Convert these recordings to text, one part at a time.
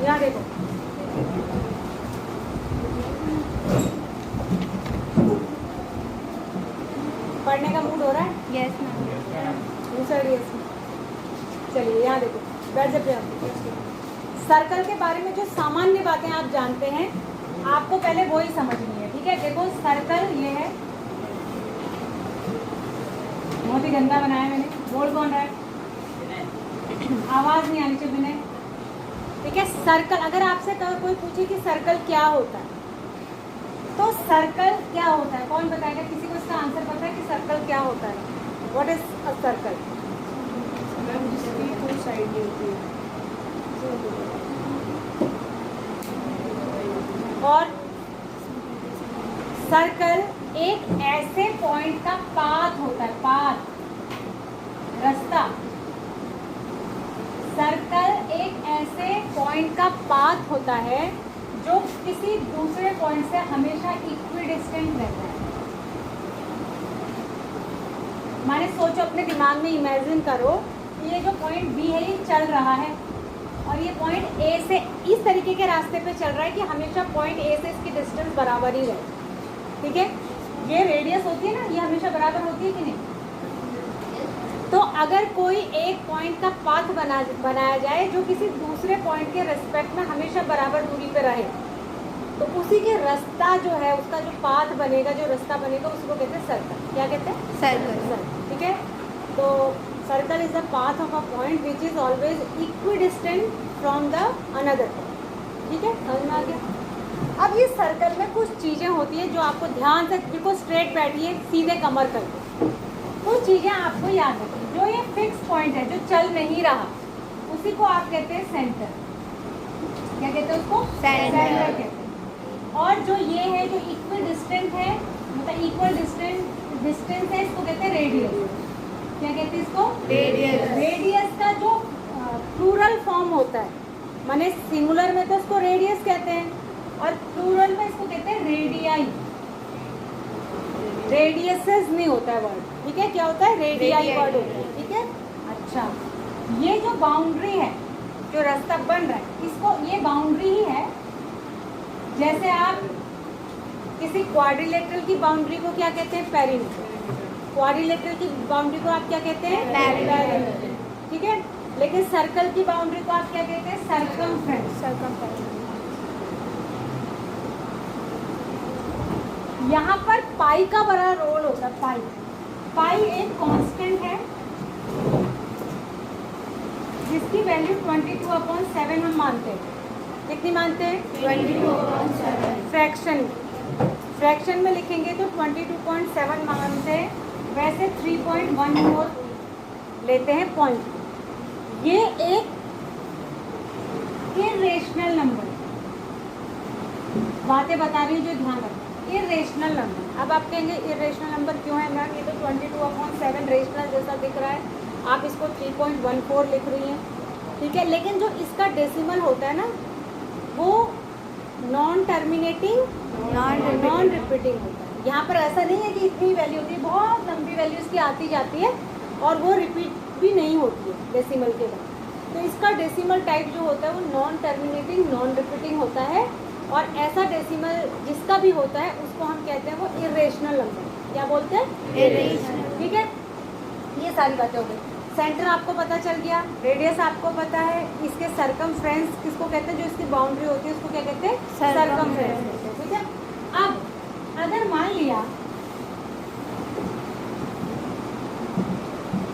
यहाँ देखो, पढ़ने का मूड हो रहा है? Yes ma'am. दूसरा डीएस। चलिए यहाँ देखो, बैठ जाते हैं। सर्कल के बारे में जो सामान्य बातें आप जानते हैं, आपको पहले वो ही समझनी है, ठीक है? देखो सर्कल ये है, बहुत ही गंदा बनाया मैंने। बोल कौन रहा है? आवाज नहीं आनी चाहिए विनय, ठीक है? सर्कल, अगर आपसे कोई पूछे कि सर्कल क्या होता है, तो सर्कल क्या होता है कौन बताएगा? किसी को इसका आंसर पता है कि सर्कल क्या होता है? What is a circle? और सर्कल एक ऐसे पॉइंट का पाथ होता है, पाथ, रास्ता। सर्कल एक ऐसे पॉइंट का पाथ होता है जो किसी दूसरे पॉइंट से हमेशा इक्विडिस्टेंट रहता है। माने सोचो, अपने दिमाग में इमेजिन करो कि ये जो पॉइंट बी है ये चल रहा है और ये पॉइंट ए से इस तरीके के रास्ते पे चल रहा है कि हमेशा पॉइंट ए से इसकी डिस्टेंस बराबर ही रहे, ठीक है? ये रेडियस होती है ना, ये हमेशा बराबर होती है कि नहीं? तो अगर कोई एक पॉइंट का पाथ बनाया जाए जो किसी दूसरे पॉइंट के रिस्पेक्ट में हमेशा बराबर दूरी पे रहे, तो उसी के रास्ता जो है, उसका जो पाथ बनेगा, जो रास्ता बनेगा, उसको कहते हैं सर्कल। क्या कहते हैं? सर्कल, ठीक है? तो circle is the path of a point which is always equidistant from the another point, ठीक है? समझ में आ गया? अब इस सर्कल में कुछ चीज़ें होती हैं जो आपको ध्यान से, बिल्कुल स्ट्रेट बैठिए, सीधे कमर करके, कुछ चीज़ें आपको याद रखिए। जो ये फिक्स पॉइंट है, जो चल नहीं रहा, उसी को आप कहते हैं सेंटर। क्या कहते हैं उसको? सेंटर कहते हैं। और जो ये है, जो इक्विडिस्टेंट है, मतलब इक्वल डिस्टेंस है, इसको कहते हैं रेडियस। क्या कहते हैं इसको? रेडियस। रेडियस का जो प्लूरल फॉर्म होता है, माने सिंगुलर में तो इसको रेडियस कहते हैं और प्लूरल में इसको कहते हैं रेडियाई। रेडियसेस नहीं होता है वर्ड, ठीक है? क्या होता है? रेडियाई वर्ड होता है, ठीक है? अच्छा, ये जो बाउंड्री है, जो रास्ता बन रहा है, इसको, ये बाउंड्री ही है। जैसे आप किसी क्वाड्रिलेटरल की बाउंड्री को क्या कहते हैं? पेरीमीटर। क्वाड्रिलेटरल की बाउंड्री को आप क्या कहते हैं? पेरीमीटर, ठीक है? लेकिन सर्कल की बाउंड्री को आप क्या कहते हैं? सर्कमफ्रेंस। यहाँ पर पाई का बड़ा रोल होता है। पाई, पाई एक कांस्टेंट है जिसकी वैल्यू 22/7 हम मानते हैं। कितनी मानते हैं? 22/7। फ्रैक्शन में लिखेंगे तो 22.7 मानते हैं, वैसे 3.14 लेते हैं पॉइंट। ये एक इरेशनल नंबर, बातें बता रही हूँ जो ध्यान रखना। इरेशनल नंबर, अब आप कहेंगे इरेशनल नंबर क्यों है मैम? ये तो 22/7 रेशनल जैसा दिख रहा है, आप इसको 3.14 लिख रही हैं, ठीक है? लेकिन जो इसका डेसिमल होता है ना, वो नॉन टर्मिनेटिंग, नॉन रिपीटिंग होता है। यहाँ पर ऐसा नहीं है कि इतनी वैल्यू होती है, बहुत लंबी वैल्यू इसकी आती जाती है और वो रिपीट भी नहीं होती है डेसिमल के बाद। तो इसका डेसिमल टाइप जो होता है वो नॉन टर्मिनेटिंग, नॉन रिपीटिंग होता है। और ऐसा डेसिमल जिसका भी होता है उसको हम कहते हैं वो इरेशनल नंबर। क्या बोलते हैं? इरेशनल, ठीक है? ये सारी बातें हो गई। सेंटर आपको पता चल गया, रेडियस आपको पता है, इसके सर्कमफ्रेंस किसको कहते हैं? जो इसकी बाउंड्री होती है उसको क्या कहते हैं? सर्कमफ्रेंस कहते हैं, ठीक है? अब अगर मान लिया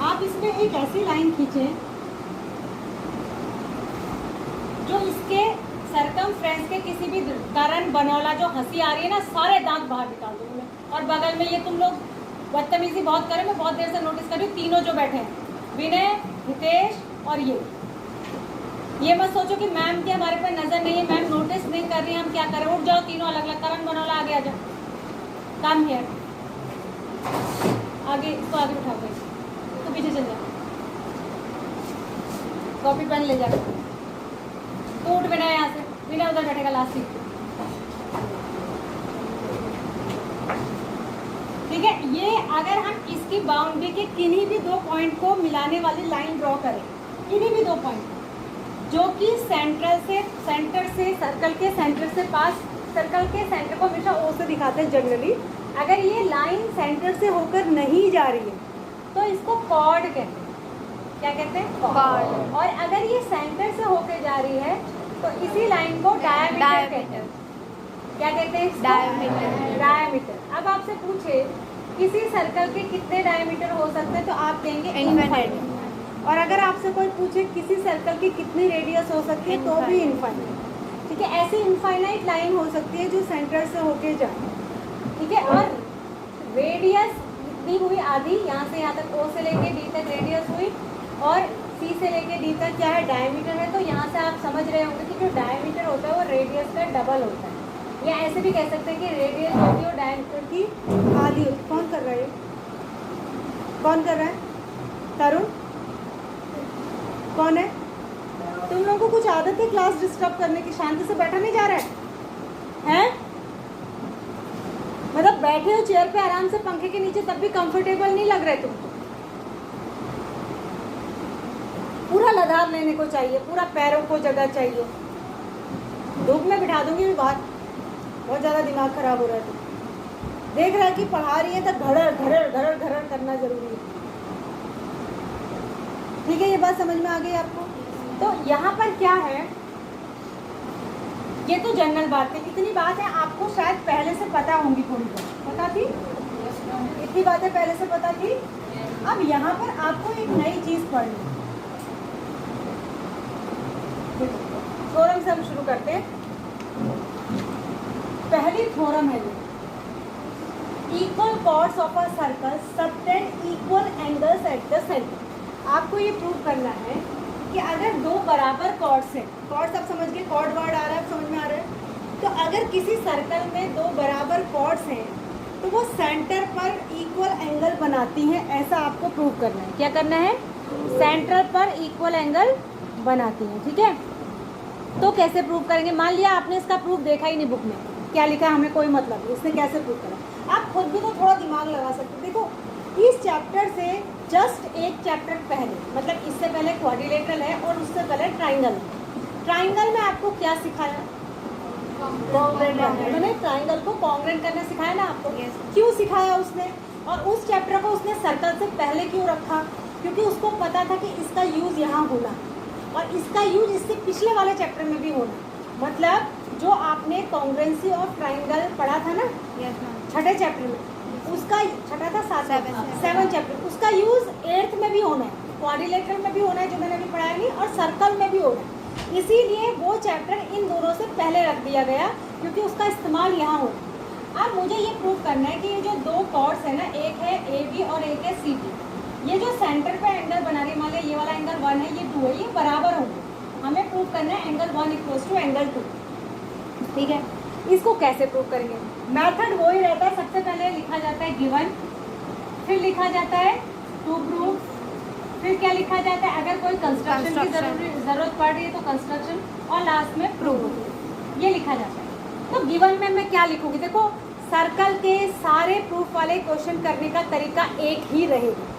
आप इसमें एक ऐसी लाइन खींचें जो इसके सर्कमफ्रेंस के किसी भी कारण बनौला, जो हंसी आ रही है ना, सारे दांत बाहर निकाल दूंगी मैं। और बगल में ये तुम लोग बदतमीजी बहुत करें, मैं बहुत देर से नोटिस कर रही हूँ, तीनों जो बैठे हैं, विनय, हितेश और ये मत सोचो कि मैम की हमारे पे नजर नहीं है, मैम नोटिस नहीं कर रही है हम क्या करें। उठ जाओ तीनों अलग अलग, करण बनौला आगे आ जाओ, कम हियर, आगे इसको आगे उठाओ, तो पीछे चल जाओ, कॉपी पेन ले जाओ, तो उठ बिना यहाँ से, बिना उधर बैठेगा लास्ट सीट, ठीक है? ये अगर हम इसकी बाउंड्री के किन्हीं भी दो पॉइंट को मिलाने वाली लाइन ड्रॉ करें, किन्हीं भी दो पॉइंट जो कि सेंट्रल से सेंटर से, सर्कल के सेंटर से पास, सर्कल के सेंटर को हमेशा ओ से दिखाते हैं जनरली। अगर ये लाइन सेंटर से होकर नहीं जा रही है तो इसको कॉर्ड कहते हैं। क्या कहते हैं? कॉर्ड। और अगर ये सेंटर से होकर जा रही है तो इसी लाइन को डायमीटर कहते हैं। क्या कहते हैं? डायमीटर। डायमीटर। अब आपसे पूछे किसी सर्कल के कितने डायमीटर हो सकते हैं तो आप कहेंगे इनफाइनाइट। और अगर आपसे कोई पूछे किसी सर्कल की कितनी रेडियस हो सकती है तो भी इनफाइनाइट। ठीक है, ऐसी इनफाइनाइट लाइन हो सकती है जो सेंटर से होके जाए। ठीक है, और रेडियस इतनी हुई आधी, यहाँ से यहाँ तक, ओ से लेके डी तक रेडियस हुई, और सी से लेके डी तक क्या है? डायमीटर है। तो यहाँ से आप समझ रहे होंगे कि जो डायमीटर होता है वो रेडियस का डबल होता है, या ऐसे भी कह सकते हैं कि रेडियस होती है और डायमीटर की आधी होती है। कौन कर रहा है? कौन कर रहा है? तरुण कौन है? तुम लोगों को कुछ आदत है क्लास डिस्टर्ब करने की? शांति से बैठा नहीं जा रहा है? हैं? मतलब बैठे हो चेयर पे आराम से पंखे के नीचे तब भी कंफर्टेबल नहीं लग रहे तुमको? पूरा लदार लेने को चाहिए, पूरा पैरों को जगह चाहिए। धूप में बिठा दूंगी मैं बाहर, बहुत ज़्यादा दिमाग खराब हो रहा है। तो देख रहा है कि पढ़ा रही है तो घड़र घड़र घड़र घड़र करना जरूरी है। ठीक है, ये बात समझ में आ गई आपको? तो यहाँ पर क्या है, ये तो जनरल बात है। इतनी बात है आपको शायद पहले से पता होंगी, थोड़ी बहुत पता थी, इतनी बातें पहले से पता थी। अब यहाँ पर आपको एक नई चीज़ पढ़नी। थ्योरम से हम शुरू करते हैं। पहली थ्योरम है ये, equal chords of a circle subtend equal angles at the centre. आपको ये प्रूव करना है कि अगर दो बराबर कॉर्ड्स हैं, कॉर्ड्स आप समझ गए, कॉर्ड वर्ड आ रहा है, समझ में आ रहा है? तो अगर किसी सर्कल में दो बराबर कॉर्ड्स हैं तो वो सेंटर पर इक्वल एंगल बनाती हैं, ऐसा आपको प्रूव करना है। क्या करना है? सेंटर पर इक्वल एंगल बनाती हैं। ठीक है, तो कैसे प्रूव करेंगे? मान लिया आपने इसका प्रूफ देखा ही नहीं बुक में, क्या लिखा है हमें कोई मतलब नहीं, इसने कैसे प्रूव करा। आप खुद भी तो थोड़ा दिमाग लगा सकते। देखो, इस चैप्टर से जस्ट एक चैप्टर पहले, मतलब इससे पहले क्वाड्रिलेटरल है और उससे पहले ट्राइंगल है। ट्राइंगल में आपको क्या सिखाया? कॉन्ग्रुएंट करना। मैंने ट्राइंगल को कॉन्ग्रुएंट करना सिखाया ना आपको। क्यों सिखाया उसने? और उस चैप्टर को उसने सर्कल से पहले क्यों रखा? क्योंकि उसको पता था कि इसका यूज़ यहाँ होना और इसका यूज इससे पिछले वाले चैप्टर में भी होना। मतलब जो आपने कॉन्ग्रुएंसी ऑफ ट्राइंगल पढ़ा था ना छठे चैप्टर में, उसका छठा था सेवन चैप्टर, उसका यूज 8th में भी होना है, क्वाड्रिलेटरल में भी होना है जो मैंने अभी पढ़ाया नहीं, और सर्कल में भी होना है। इसीलिए वो चैप्टर इन दोनों से पहले रख दिया गया क्योंकि उसका इस्तेमाल यहाँ होना। अब मुझे ये प्रूव करना है कि ये जो दो कॉर्ड्स है ना, एक है AB और एक है CD, ये जो सेंटर पे एंगल बना रही है, मान लिया ये वाला एंगल 1 है, ये 2 है, ये बराबर होंगे। हमें प्रूव करना है एंगल 1 इक्वल्स टू एंगल 2। ठीक है, इसको कैसे प्रूव करेंगे? मेथड वो ही रहता है, सबसे पहले लिखा जाता है गिवन, फिर लिखा जाता है टू प्रूव, फिर क्या लिखा जाता है अगर कोई कंस्ट्रक्शन की जरूरत पड़ रही है तो कंस्ट्रक्शन, और लास्ट में प्रूव। ये लिखा जाता है। तो गिवन में मैं क्या लिखूंगी? देखो, सर्कल के सारे प्रूफ वाले क्वेश्चन करने का तरीका एक ही रहेगा,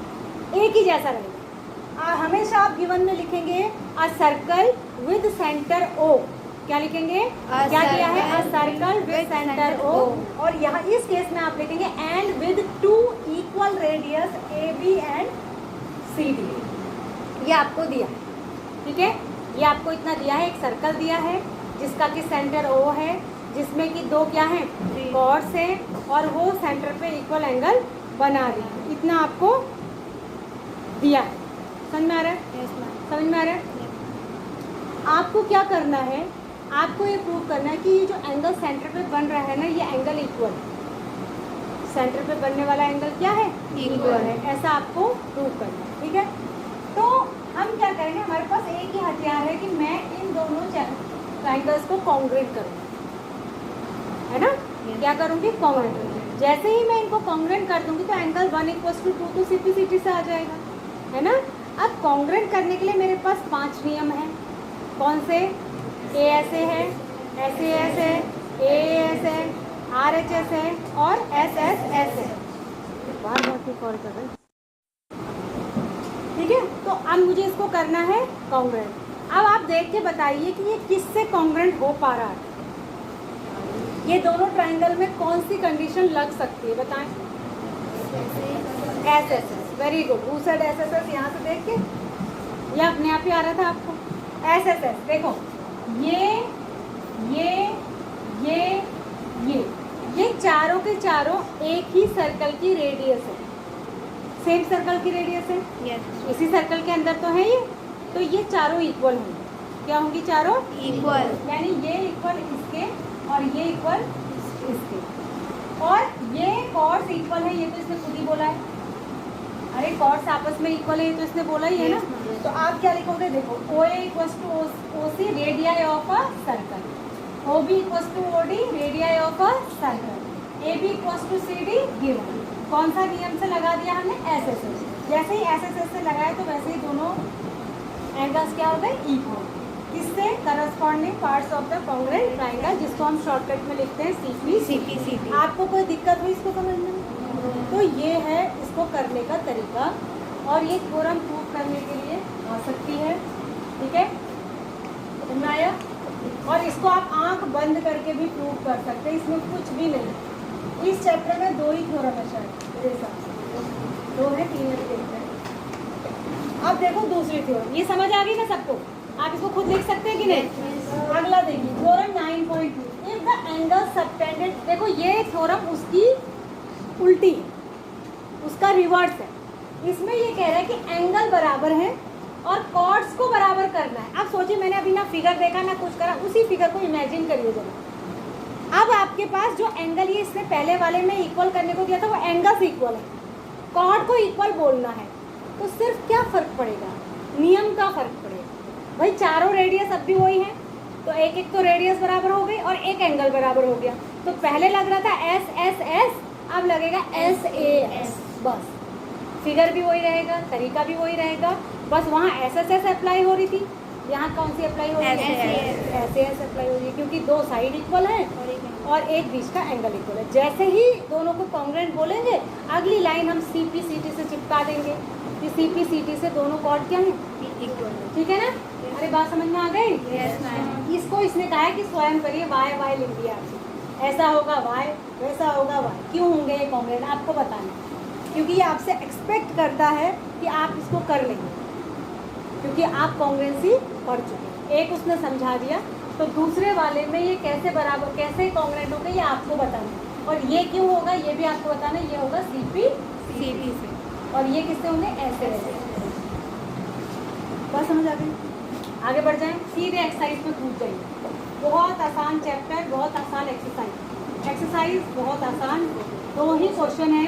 एक ही जैसा रहेगा। हमेशा आप गिवन में लिखेंगे a circle with centre O। क्या लिखेंगे? क्या किया है? A circle with centre O। और यहाँ इस केस में आप लिखेंगे and with 2 equal radius AB and CD। ये आपको दिया, ठीक है, ये आपको इतना दिया है। एक सर्कल दिया है जिसका कि सेंटर O है, जिसमें कि दो क्या हैं? कॉर्ड्स हैं, और वो सेंटर पे इक्वल एंगल बना रही है। इतना आपको दिया है। समझ में आ रहा है? समझ में आ रहा है? आपको क्या करना है? आपको ये प्रूव करना है कि ये जो एंगल सेंटर पे बन रहा है ना, ये एंगल इक्वल, सेंटर पे बनने वाला एंगल क्या है? इक्वल है। ऐसा आपको प्रूव करना है। ठीक है, तो हम क्या करेंगे? हमारे पास एक ही हथियार है कि मैं इन दोनों ट्राइंगल्स को कॉन्ग्रुएंट करूँगी, है ना? क्या करूँगी? कॉन्ग्रुएंट। जैसे ही मैं इनको कॉन्ग्रुएंट कर दूंगी तो एंगल 1 इक्वल्स टू 2 तो सिंपलिसिटी से आ जाएगा, है ना? अब कॉन्ग्रुएंट करने के लिए मेरे पास 5 नियम हैं। कौन से? ए ऐसे है, ऐसे ऐसे, ए ऐसे, आर एच एस है, और एस एस एस है। बार बार क्यों कॉल कर रहे हैं? ठीक है, तो अब मुझे इसको करना है कॉन्ग्रुएंट। अब आप देख के बताइए कि ये किससे कॉन्ग्रेंट हो पा रहा है, ये दोनों ट्राइंगल में कौन सी कंडीशन लग सकती है बताएं। S S S, very good. Who said S S S? यहाँ से देख के ये अपने आप ही आ रहा था आपको। एस एस एस देखो, ये चारों के चारों एक ही सर्कल की रेडियस है, सेम सर्कल की रेडियस है। yes. इसी सर्कल के अंदर तो है ये, तो ये चारों इक्वल होंगे। क्या होंगी? चारों इक्वल, यानी ये इक्वल इसके और ये इक्वल इसके, और ये कॉर्ड्स इक्वल है, ये तो इसने खुद ही बोला है। अरे कॉर्ड्स आपस में इक्वल है, ये तो इसने बोला ही है ना। तो आप क्या लिखोगे? देखो, O A equals to O C radii of a circle, O B equals to O D radii of a circle, A B equals to C D given. कौन सा नियम से लगा दिया हमने? S S S. जैसे ही एस एस एस से लगाए तो वैसे ही दोनों एंगल्स क्या हो गए? इक्वल। किससे? Corresponding parts of the congruent triangle, जिसको हम शॉर्टकट में लिखते हैं CP। आपको कोई दिक्कत हुई इसको समझने में? तो ये है इसको करने का तरीका, और ये थ्योरम प्रूव करने के लिए आ सकती है। ठीक है, समझ आया? और इसको आप आंख बंद करके भी प्रूव कर सकते हैं, इसमें कुछ भी नहीं। इस चैप्टर में 2 ही थ्योरम है शायद मेरे हिसाब से, 2 है 3 है देखते हैं। अब देखो दूसरी थ्योरम, ये समझ आ गई ना सबको? आप इसको खुद लिख सकते हैं कि नहीं? अगला देखिए theorem 9.2, if the angle subtended. देखो ये थ्योरम उसकी उल्टी है, उसका रिवर्स है। इसमें ये कह रहा है कि एंगल बराबर है और कॉर्ड्स को बराबर करना है। आप सोचिए, मैंने अभी ना फिगर देखा ना कुछ करा, उसी फिगर को इमेजिन करिए जरा। अब आपके पास जो एंगल ये इसने पहले वाले में इक्वल करने को दिया था, वो एंगल्स इक्वल है, कॉर्ड को इक्वल बोलना है, तो सिर्फ क्या फर्क पड़ेगा? नियम का फर्क पड़ेगा। भाई चारों रेडियस अब भी वही है, तो एक एक तो रेडियस बराबर हो गई और एक एंगल बराबर हो गया। तो पहले लग रहा था एस एस एस, अब लगेगा एस ए एस। बस फिगर भी वही रहेगा, तरीका भी वही रहेगा, बस वहाँ एस एस एस अप्लाई हो रही थी, यहाँ कौन सी अप्लाई हो रही है? एस ए एस अप्लाई हो रही है, क्योंकि 2 साइड इक्वल है और एक बीच का एंगल इक्वल है। जैसे ही दोनों को कॉन्ग्रेंट बोलेंगे, अगली लाइन हम CP/CT से चिपका देंगे कि CP/CT से दोनों कॉर्ड क्या है? इक्वल। ठीक है ना? अरे बात समझ में आ गई? इसको इसने कहा है कि स्वयं करिए, वाई वाई लिख दिया आपसे, ऐसा होगा वाई, वैसा होगा वाई। क्यों होंगे ये कॉन्ग्रेंट? आपको बताना, क्योंकि ये आपसे एक्सपेक्ट करता है कि आप इसको कर लेंगे, क्योंकि आप कॉन्ग्रेंसी पढ़ चुके हैं। एक उसने समझा दिया, तो दूसरे वाले में ये कैसे बराबर, कैसे कॉन्ग्रेंट होगा ये आपको बताना, और ये क्यों होगा ये भी आपको बताना। ये होगा CP/CT से, और ये किससे होंगे? ऐसे ऐसे। बस समझ आ गई? आगे बढ़ जाएं, सीधे एक्सरसाइज में कूद जाइए। बहुत आसान चैप्टर, बहुत आसान एक्सरसाइज बहुत आसान। 2 ही क्वेश्चन है,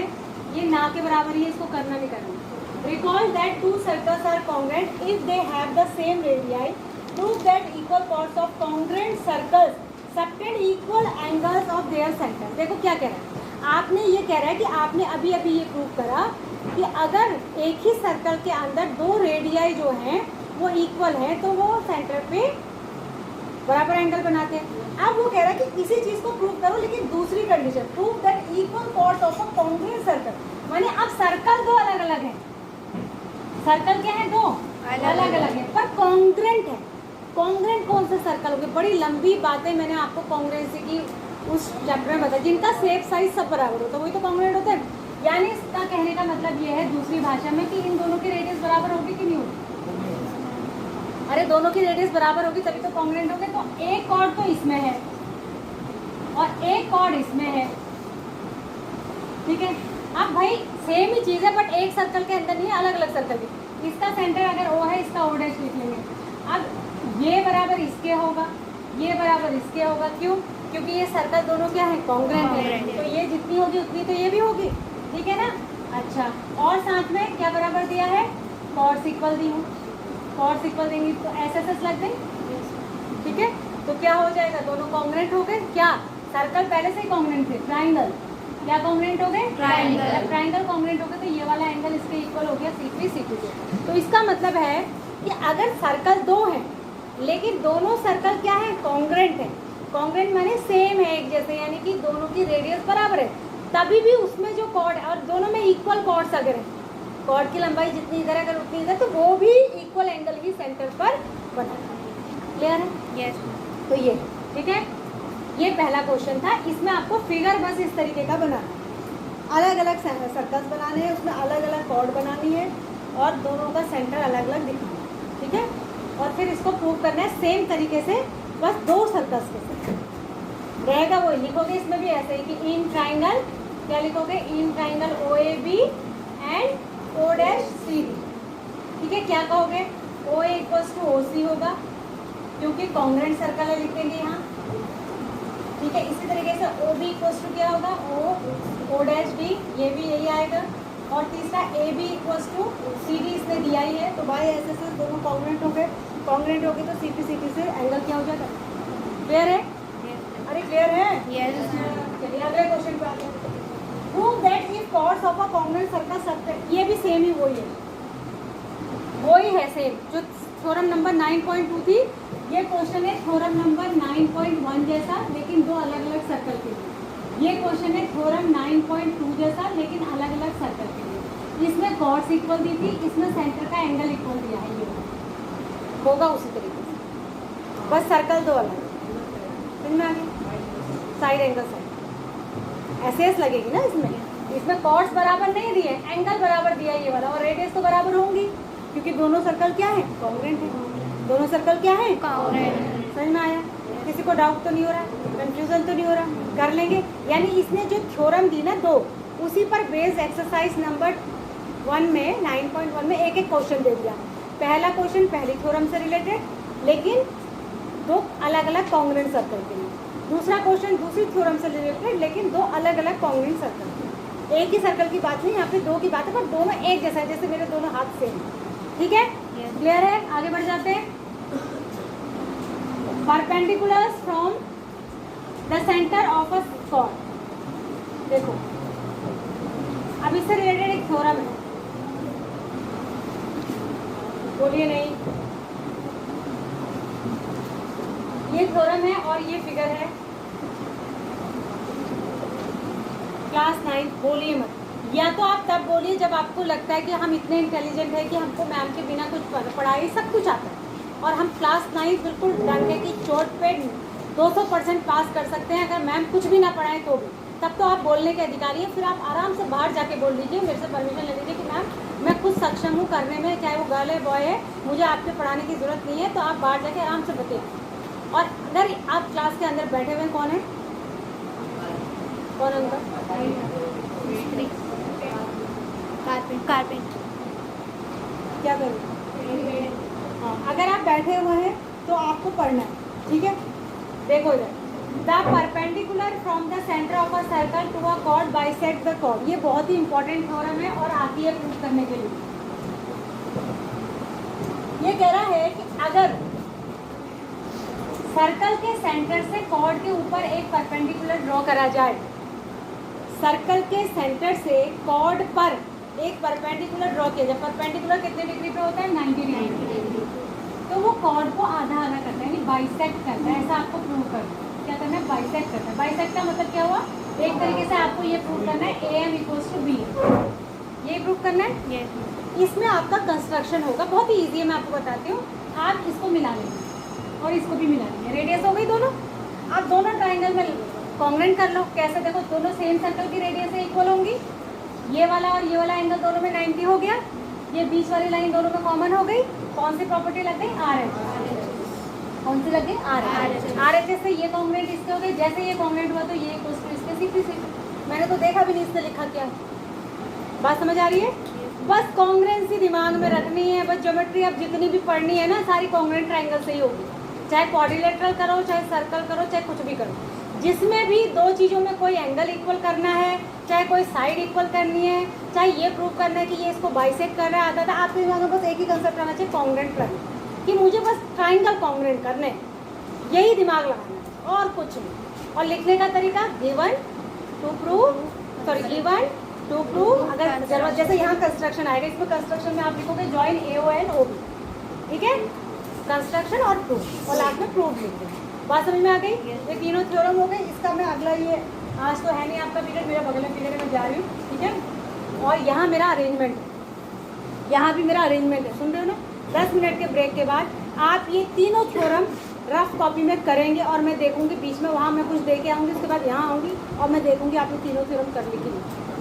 ये ना के बराबर ही है, इसको करना नहीं करना। Recall that 2 circles are congruent if they have the same radii. Prove that equal parts of congruent circles subtend equal angles of their centers. देखो क्या कह रहा है, आपने ये कह रहा है कि आपने अभी अभी ये प्रूव करा कि अगर एक ही सर्कल के अंदर 2 रेडियाई जो हैं वो इक्वल है, तो वो सेंटर पे बराबर एंगल बनाते हैं। अब वो कह रहा है कि इसी चीज़ को प्रूव करो, लेकिन दूसरी condition, prove that equal parts of a congruent circle. माने अब सर्कल 2 अलग अलग हैं, सर्कल क्या है? 2 अलग अलग है, पर कॉन्ग्रुएंट है। कॉन्ग्रुएंट कौन से सर्कल होंगे? बड़ी लंबी बातें मैंने आपको कॉन्ग्रुएंसी की उस चैप्टर में बताया, जिनका शेप साइज सब बराबर होता है, वही तो कॉन्ग्रुएंट होते हैं। यानी इसका कहने का मतलब ये है दूसरी भाषा में कि इन दोनों की रेडियस बराबर होगी कि नहीं होगी? अरे दोनों की रेडियस बराबर होगी तभी तो कॉन्ग्रुएंट होंगे। तो एक कॉर्ड तो इसमें है और एक कॉर्ड इसमें है, ठीक है। अब भाई सेम ही चीज़ है, बट एक सर्कल के अंदर नहीं है, अलग अलग सर्कल की। इसका सेंटर अगर O है, इसका O डैश लिख लेंगे। अब ये बराबर इसके होगा, ये बराबर इसके होगा। क्यों? क्योंकि ये सर्कल दोनों क्या है? कॉन्ग्रुएंट है। तो ये जितनी होगी उतनी तो ये भी होगी, ठीक है ना। अच्छा, और साथ में क्या बराबर दिया है? कॉर्ड्स इक्वल दी हूँ, कॉर्ड्स इक्वल देंगे तो एस लग गई, ठीक है। तो क्या हो जाएगा? दोनों कॉन्ग्रुएंट हो गए। क्या? सर्कल पहले से ही कॉन्ग्रुएंट थे। ट्राइंगल क्या कॉन्ग्रुएंट हो गए? ट्राइंगल। ट्राइंगल कॉन्ग्रुएंट हो गए तो ये वाला एंगल इसके इक्वल हो गया CP/CT से। तो इसका मतलब है कि अगर सर्कल 2 है लेकिन दोनों सर्कल क्या है? कॉन्ग्रुएंट है। कॉन्ग्रुएंट माने सेम है, एक जैसे, यानी कि दोनों की रेडियस बराबर है, तभी भी उसमें जो कॉर्ड और दोनों में इक्वल कॉर्ड्स अगर है, कॉर्ड की लंबाई जितनी इधर अगर उतनी इधर, तो वो भी इक्वल एंगल ही सेंटर पर बनाना। क्लियर है? यस। तो ये ठीक है, ये पहला क्वेश्चन था। इसमें आपको फिगर बस इस तरीके का बनाना है, अलग अलग सर्कल्स बनाने हैं, उसमें अलग अलग कॉर्ड बनानी है और दोनों का सेंटर अलग अलग दिखाना है। ठीक है, और फिर इसको प्रूव करना है सेम तरीके से, बस 2 सर्कल्स के साथ रहेगा। वो लिखोगे इसमें भी ऐसे ही कि इन ट्राइंगल, क्या लिखोगे, in triangle O A B and O dash C D. ठीक है, क्या कहोगे, ओ ए इक्वल्स टू ओ सी होगा क्योंकि कॉन्ग्रेंट सर्कल है, लिखेंगे यहाँ। ठीक है, इसी तरीके से ओ बी इक्वल्स टू क्या होगा, ओ डैश डी, ये भी यही आएगा। और तीसरा A B equals to C D इसने दिया ही है, तो भाई ऐसे से दोनों कॉन्ग्रेंट हो गए। कॉन्ग्रेंट हो गए तो सी टी से एंगल क्या हो जाएगा। क्लियर है? अरे क्लियर है? यस। चलिए अगले क्वेश्चन पे आते हैं। Prove that if chords of a congruent circle circle, ये भी सेम ही वही है सेम जो थ्योरम नंबर 9.2 थी। ये क्वेश्चन है थ्योरम नंबर 9.1 जैसा, लेकिन 2 अलग अलग सर्कल के लिए। ये क्वेश्चन है थ्योरम 9.2 जैसा, लेकिन अलग अलग सर्कल के लिए। इसमें कॉर्ड्स इक्वल दी थी, इसमें सेंटर का एंगल इक्वल दिया है। ये होगा उसी तरीके से, बस सर्कल 2 अलग समझ में आ गया। साइड एंगल साइड एस लगेगी ना इसमें कॉर्ड्स बराबर नहीं दिए, एंगल बराबर दिया ये वाला, और रेडियस तो बराबर होंगी क्योंकि दोनों सर्कल क्या है, कॉन्ग्रेंट है। दोनों सर्कल क्या है, कॉन्ग्रेंट। समझ में आया? किसी को डाउट तो नहीं हो रहा, कंफ्यूजन तो नहीं हो रहा? कर लेंगे। यानी इसने जो थ्योरम दी ना 2, उसी पर बेस्ड एक्सरसाइज नंबर 1 में 9.1 में एक एक क्वेश्चन दे दिया। पहला क्वेश्चन पहली थ्योरम से रिलेटेड, लेकिन 2 अलग अलग कॉन्ग्रेंट सर्कल के लिए। दूसरा क्वेश्चन दूसरी थ्योरम से रिलेटेड, लेकिन 2 अलग अलग कॉन्ग्रेंट सर्कल। एक ही सर्कल की बात नहीं, यहाँ पे 2 की बात है, पर दोनों एक जैसा है, जैसे मेरे दोनों हाथ सेम। ठीक है, क्लियर है? आगे बढ़ जाते हैं। Perpendiculars from the centre of a cord. देखो अब इससे रिलेटेड एक थ्योरम है, बोलिए नहीं, ये थ्योरम है और ये फिगर है। क्लास 9 बोलिए मत, या तो आप तब बोलिए जब आपको लगता है कि हम इतने इंटेलिजेंट है कि हमको मैम के बिना कुछ पढ़ाई सब कुछ आता है, और हम क्लास 9 बिल्कुल डंडे की चोट पे 200% पास कर सकते हैं अगर मैम कुछ भी ना पढ़ाएं तो भी। तब तो आप बोलने के अधिकारी हैं। फिर आप आराम से बाहर जाके बोल लीजिए, मेरे से परमिशन ले लीजिए कि मैम मैं खुद सक्षम हूँ करने में, चाहे वो गर्ल है बॉय है, मुझे आपके पढ़ाने की ज़रूरत नहीं है। तो आप बाहर जाके आराम से बताइए। और अगर आप क्लास के अंदर बैठे हुए कौन है, कौन अंदर, कारपेंट क्या करें? हाँ, अगर आप बैठे हुए हैं तो आपको पढ़ना है। ठीक है, देखो इधर, the perpendicular from the centre of a circle to a chord bisect the chord. ये बहुत ही इंपॉर्टेंट थ्योरम है और आती है प्रूफ करने के लिए। ये कह रहा है कि अगर सर्कल के सेंटर से कॉर्ड के ऊपर एक परपेंडिकुलर ड्रॉ करा जाए, सर्कल के सेंटर से कॉर्ड पर एक परपेंडिकुलर ड्रॉ किया जाए। परपेंडिकुलर कितने डिग्री पे होता है, 90 डिग्री। तो वो कॉर्ड को आधा आधा करता है, यानी बाइसेक्ट करता है। ऐसा आपको प्रूव करना है। क्या करना है, बाइसेक्ट करना है। बाइसेक्ट का मतलब क्या हुआ, एक तरीके से आपको ये प्रूव करना है AM इक्वल्स टू B, ये प्रूव करना है। इसमें आपका कंस्ट्रक्शन होगा, बहुत ही ईजी है, मैं आपको बताती हूँ। आप इसको मिला लेंगे और इसको भी मिला लेंगे, रेडियस हो गई दोनों। आप दोनों ट्राइंगल में कॉन्ग्रेंट कर लो। कैसे, देखो दोनों सेम सर्कल की रेडियस से इक्वल होंगी। ये वाला और ये वाला एंगल दोनों में 90 हो गया। ये बीच वाली लाइन दोनों में कॉमन हो गई। कौन सी प्रॉपर्टी लग गई, RH। कौन सी लग गई, RH। RH से ये कॉन्ग्रेंट इसके हो गए। जैसे ये कॉन्ग्रेंट हुआ तो ये इक्वल्स टू इसके सीपी। मैंने तो देखा भी नहीं इसने लिखा क्या। बात समझ आ रही है? बस कॉन्ग्रेंसी दिमाग में रखनी है। बस ज्योमेट्री अब जितनी भी पढ़नी है ना, सारी कॉन्ग्रेंट ट्रायंगल से ही होगी। चाहे क्वाड्रिलेटरल करो, चाहे सर्कल करो, चाहे कुछ भी करो, जिसमें भी 2 चीज़ों में कोई एंगल इक्वल करना है, चाहे कोई साइड इक्वल करनी है, चाहे ये प्रूव करना है कि ये इसको बाइसेक्ट कर रहा है, आता था आपके दिमाग में बस एक ही कंसेप्ट आना चाहिए, कॉन्ग्रेंट करना, कि मुझे बस ट्राइंगल कॉन्ग्रेंट करने, यही दिमाग लगाना है और कुछ नहीं। और लिखने का तरीका given to prove, given to prove. अगर जरूरत, जैसे यहाँ कंस्ट्रक्शन आएगा, इसमें कंस्ट्रक्शन में आप लिखोगे जॉइन AON OB, ठीक है, कंस्ट्रक्शन और प्रूफ, और लास्ट में प्रूफ लिख देंगे। बात समझ में आ गई? ये तीनों थ्योरम हो गए। इसका मैं अगला, ये आज तो है नहीं आपका पीरियड, मेरा बगल में पीरियड है, मैं जा रही हूँ, ठीक है। और यहाँ मेरा अरेंजमेंट है, यहाँ भी मेरा अरेंजमेंट है, सुन रहे हो ना। 10 मिनट के ब्रेक के बाद आप ये तीनों थ्योरम रफ कॉपी में करेंगे और मैं देखूंगी बीच में वहाँ मैं कुछ दे के आऊँगी, उसके बाद यहाँ आऊँगी और मैं देखूंगी आपने तीनों थ्योरम कर ली कि नहीं।